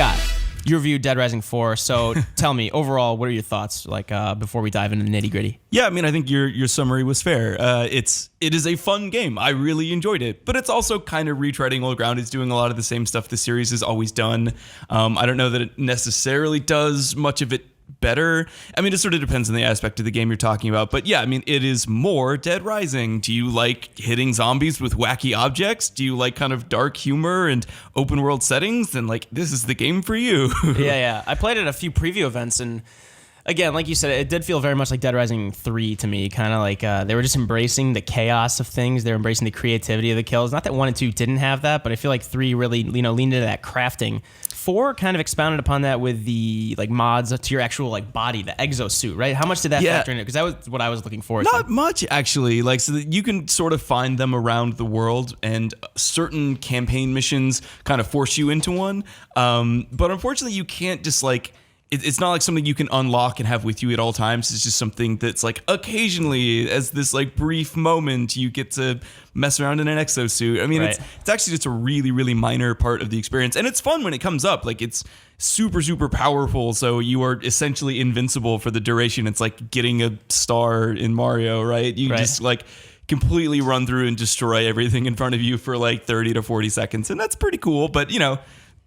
Scott, you reviewed Dead Rising 4, so tell me, overall, what are your thoughts, before we dive into the nitty-gritty? Yeah, I mean, I think your summary was fair. It is a fun game. I really enjoyed it, but it's also kind of retreading old ground. It's doing a lot of the same stuff the series has always done. I don't know that it necessarily does much of it better. I mean, it sort of depends on the aspect of the game you're talking about, but yeah, I mean, it is more Dead Rising. Do you like hitting zombies with wacky objects? Do you like kind of dark humor and open world settings? Then this is the game for you. Yeah. I played at a few preview events, and again, like you said, it did feel very much like Dead Rising 3 to me, kind of like they were just embracing the chaos of things. They were embracing the creativity of the kills. Not that 1 and 2 didn't have that, but I feel like 3 really, leaned into that crafting. 4 kind of expounded upon that with the mods to your actual body, the exosuit, right? How much did that factor into it? Because that was what I was looking forward to. Not much, actually. So that you can sort of find them around the world, and certain campaign missions kind of force you into one. But unfortunately, you can't just it's not like something you can unlock and have with you at all times. It's just something that's occasionally, as this brief moment, you get to mess around in an exosuit. I mean, right. It's actually just a really, really minor part of the experience. And it's fun when it comes up. It's super, super powerful. So you are essentially invincible for the duration. It's like getting a star in Mario, right? You just completely run through and destroy everything in front of you for 30 to 40 seconds. And that's pretty cool. But,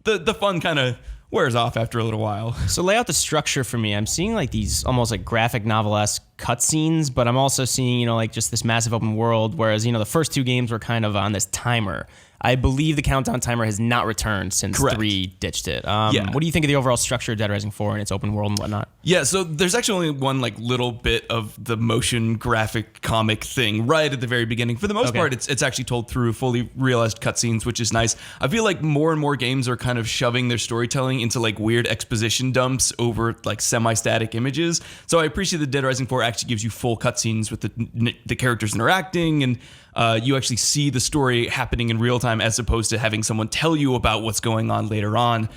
the fun kind of wears off after a little while. So lay out the structure for me. I'm seeing these almost graphic novel-esque cutscenes, but I'm also seeing, just this massive open world, whereas, the first 2 games were kind of on this timer. I believe the countdown timer has not returned since Correct. 3 ditched it. What do you think of the overall structure of Dead Rising 4 and its open world and whatnot? Yeah, so there's actually only one little bit of the motion graphic comic thing right at the very beginning. For the most part, it's actually told through fully realized cutscenes, which is nice. I feel like more and more games are kind of shoving their storytelling into weird exposition dumps over semi-static images. So I appreciate that Dead Rising 4 actually gives you full cutscenes with the characters interacting, and you actually see the story happening in real time as opposed to having someone tell you about what's going on later on.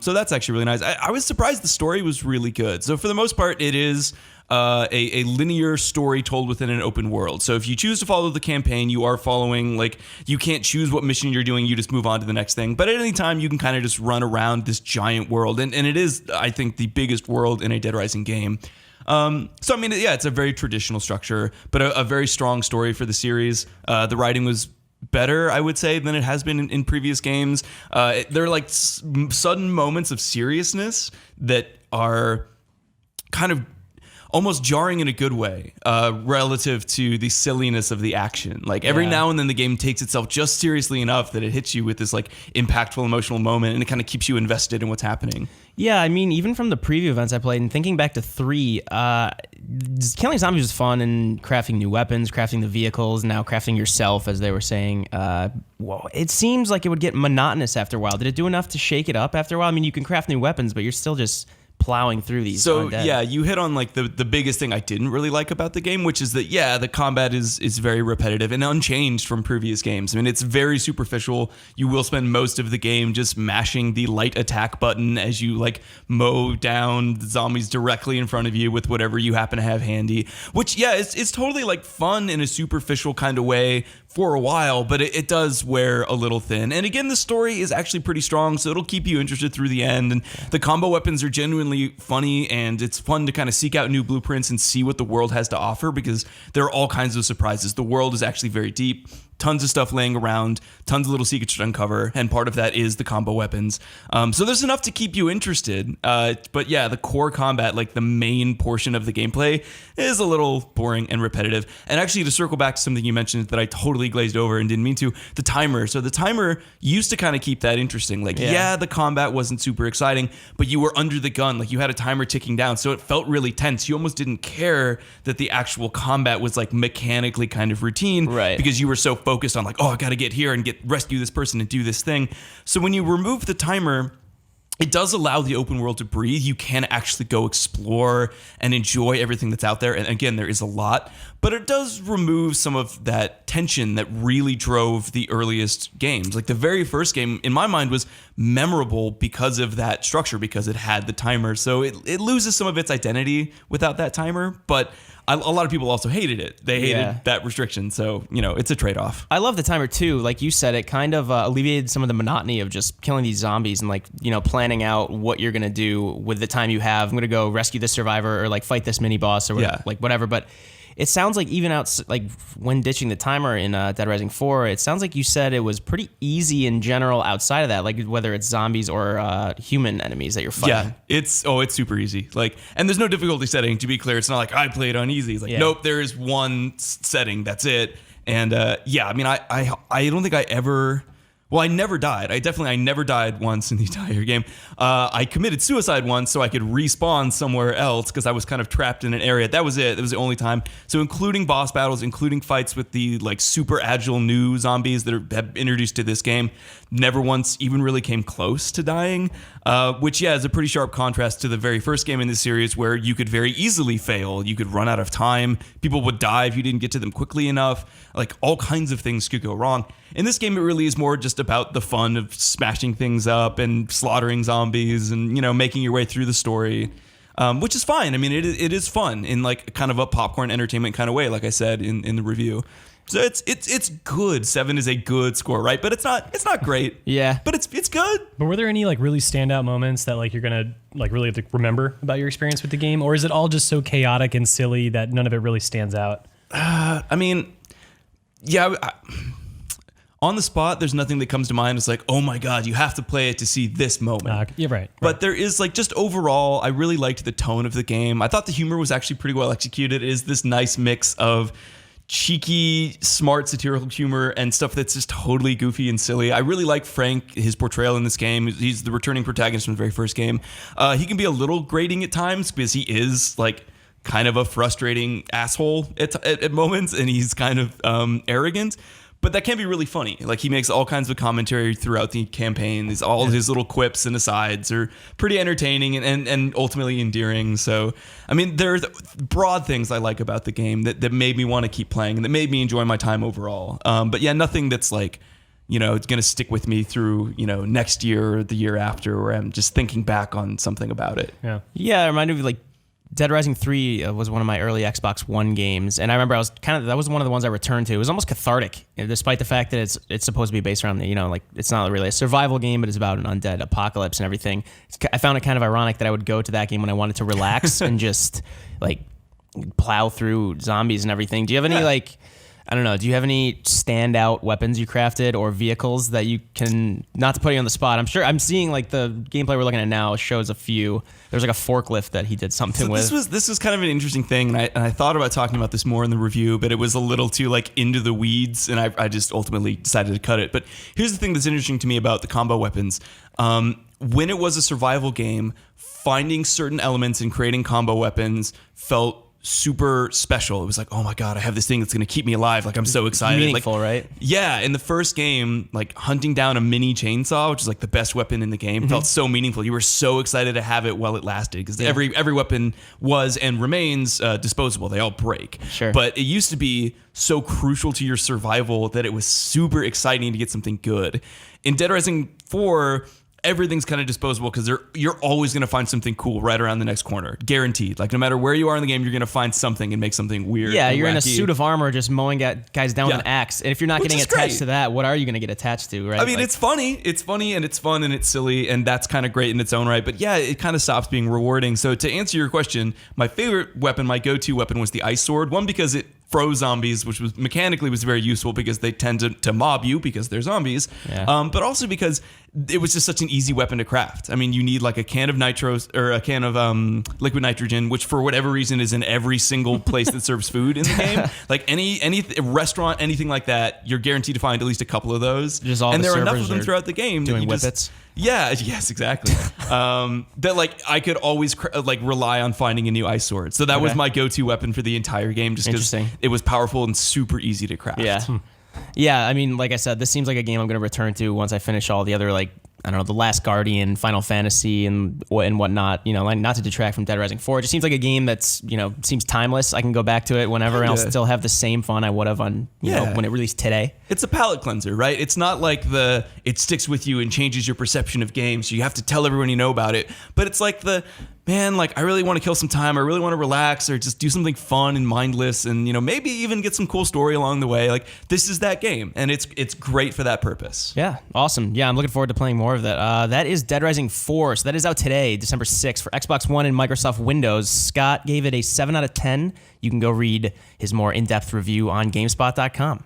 So that's actually really nice. I was surprised the story was really good. So for the most part, it is a linear story told within an open world. So if you choose to follow the campaign, you are following, you can't choose what mission you're doing. You just move on to the next thing. But at any time, you can kind of just run around this giant world. And it is, I think, the biggest world in a Dead Rising game. So I mean, yeah, it's a very traditional structure, but a very strong story for the series. The writing was better, I would say, than it has been in previous games. There are sudden moments of seriousness that are kind of almost jarring in a good way, relative to the silliness of the action. Every now and then the game takes itself just seriously enough that it hits you with this impactful emotional moment, and it kind of keeps you invested in what's happening. Yeah, I mean, even from the preview events I played, and thinking back to 3, killing zombies was fun, and crafting new weapons, crafting the vehicles, now crafting yourself, as they were saying. It seems like it would get monotonous after a while. Did it do enough to shake it up after a while? I mean, you can craft new weapons, but you're still just plowing through these. So yeah, you hit on the biggest thing I didn't really like about the game, which is that the combat is very repetitive and unchanged from previous games. I mean, it's very superficial. You will spend most of the game just mashing the light attack button as you mow down the zombies directly in front of you with whatever you happen to have handy, which it's totally fun in a superficial kind of way for a while, but it does wear a little thin. And again, the story is actually pretty strong, so it'll keep you interested through the end. And the combo weapons are genuinely funny, and it's fun to kind of seek out new blueprints and see what the world has to offer, because there are all kinds of surprises. The world is actually very deep. Tons of stuff laying around, tons of little secrets to uncover, and part of that is the combo weapons. So there's enough to keep you interested. But yeah, the core combat, the main portion of the gameplay, is a little boring and repetitive. And actually, to circle back to something you mentioned that I totally glazed over and didn't mean to, the timer. So the timer used to kind of keep that interesting. The combat wasn't super exciting, but you were under the gun. You had a timer ticking down, so it felt really tense. You almost didn't care that the actual combat was mechanically kind of routine, right? Because you were so focused on I gotta get here and rescue this person and do this thing. So when you remove the timer, it does allow the open world to breathe. You can actually go explore and enjoy everything that's out there. And again, there is a lot, but it does remove some of that tension that really drove the earliest games. The very first game, in my mind, was memorable because of that structure, because it had the timer. So it loses some of its identity without that timer, but a lot of people also hated it. They hated that restriction. So, it's a trade-off. I love the timer too. Like you said, it kind of alleviated some of the monotony of just killing these zombies and planning out what you're going to do with the time you have. I'm going to go rescue this survivor or like fight this mini boss or whatever. But it sounds like even when ditching the timer in Dead Rising 4, it sounds like you said it was pretty easy in general outside of that, like whether it's zombies or human enemies that you're fighting. Yeah, it's super easy. And there's no difficulty setting, to be clear. It's not like I played on easy. It's like, nope, there is one setting, that's it. And I don't think I ever... Well, I never died. I never died once in the entire game. I committed suicide once so I could respawn somewhere else because I was kind of trapped in an area. That was it. That was the only time. So including boss battles, including fights with the super agile new zombies that have introduced to this game, never once even really came close to dying, which, is a pretty sharp contrast to the very first game in this series where you could very easily fail. You could run out of time. People would die if you didn't get to them quickly enough. All kinds of things could go wrong. In this game, it really is more just about the fun of smashing things up and slaughtering zombies and, making your way through the story, which is fine. I mean, it is fun in kind of a popcorn entertainment kind of way, like I said in the review. So it's good. 7 is a good score, right? But it's not great. Yeah. But it's good. But were there any really standout moments that you're gonna really have to remember about your experience with the game, or is it all just so chaotic and silly that none of it really stands out? I mean, yeah. On the spot, there's nothing that comes to mind. It's like, oh my God, you have to play it to see this moment. Yeah, right. But there is just overall, I really liked the tone of the game. I thought the humor was actually pretty well executed. It is this nice mix of cheeky, smart, satirical humor and stuff that's just totally goofy and silly. I really like Frank, his portrayal in this game. He's the returning protagonist from the very first game. He can be a little grating at times because he is kind of a frustrating asshole at moments, and he's kind of arrogant. But that can be really funny. He makes all kinds of commentary throughout the campaign. All his little quips and asides are pretty entertaining and ultimately endearing. So, I mean, there's broad things I like about the game that made me want to keep playing and that made me enjoy my time overall. But yeah, nothing that's it's going to stick with me through, next year or the year after, where I'm just thinking back on something about it. Yeah. Yeah, it reminded me of Dead Rising 3 was one of my early Xbox One games, and I remember that was one of the ones I returned to. It was almost cathartic, despite the fact that it's supposed to be based around it's not really a survival game, but it's about an undead apocalypse and everything. I found it kind of ironic that I would go to that game when I wanted to relax and just plow through zombies and everything. Do you have any I don't know. Do you have any standout weapons you crafted or vehicles that you can, not to put you on the spot? I'm sure I'm seeing the gameplay we're looking at now shows a few. There's a forklift that he did something with. This was kind of an interesting thing, and I thought about talking about this more in the review, but it was a little too into the weeds, and I just ultimately decided to cut it. But here's the thing that's interesting to me about the combo weapons. When it was a survival game, finding certain elements and creating combo weapons felt super special. It was oh my God, I have this thing that's going to keep me alive. I'm so excited. Meaningful, right? Yeah. In the first game, hunting down a mini chainsaw, which is the best weapon in the game, felt so meaningful. You were so excited to have it while it lasted because every weapon was and remains disposable. They all break. Sure. But it used to be so crucial to your survival that it was super exciting to get something good. In Dead Rising 4, everything's kind of disposable because you're always going to find something cool right around the next corner. Guaranteed. No matter where you are in the game, you're going to find something and make something weird. Yeah, you're wacky. In a suit of armor just mowing guys down with an axe. And if you're not getting attached to that, what are you going to get attached to, right? I mean, it's funny. It's funny and it's fun and it's silly, and that's kind of great in its own right. But yeah, it kind of stops being rewarding. So to answer your question, my favorite weapon, my go-to weapon was the ice sword. One, because it froze zombies, which was mechanically was very useful because they tend to mob you because they're zombies. Yeah. But also because it was just such an easy weapon to craft. I mean, you need a can of nitros or a can of liquid nitrogen, which for whatever reason is in every single place that serves food in the game. Any restaurant, anything like that, you're guaranteed to find at least a couple of those. And there are enough of them throughout the game. Doing whippets. Yeah, yes, exactly. That I could always rely on finding a new ice sword. So that was my go-to weapon for the entire game, just because it was powerful and super easy to craft. Yeah. Yeah, I mean, like I said, this seems like a game I'm going to return to once I finish all the other I don't know, The Last Guardian, Final Fantasy, and whatnot. Not to detract from Dead Rising 4. It just seems like a game that's, seems timeless. I can go back to it whenever and I'll still have the same fun I would have on, when it released today. It's a palate cleanser, right? It's not like it sticks with you and changes your perception of games, so you have to tell everyone you know about it. But it's like I really want to kill some time. I really want to relax or just do something fun and mindless and, maybe even get some cool story along the way. Like, this is that game, and it's great for that purpose. Yeah, awesome. Yeah, I'm looking forward to playing more of that. That is Dead Rising 4, so that is out today, December 6th, for Xbox One and Microsoft Windows. Scott gave it a 7 out of 10. You can go read his more in-depth review on GameSpot.com.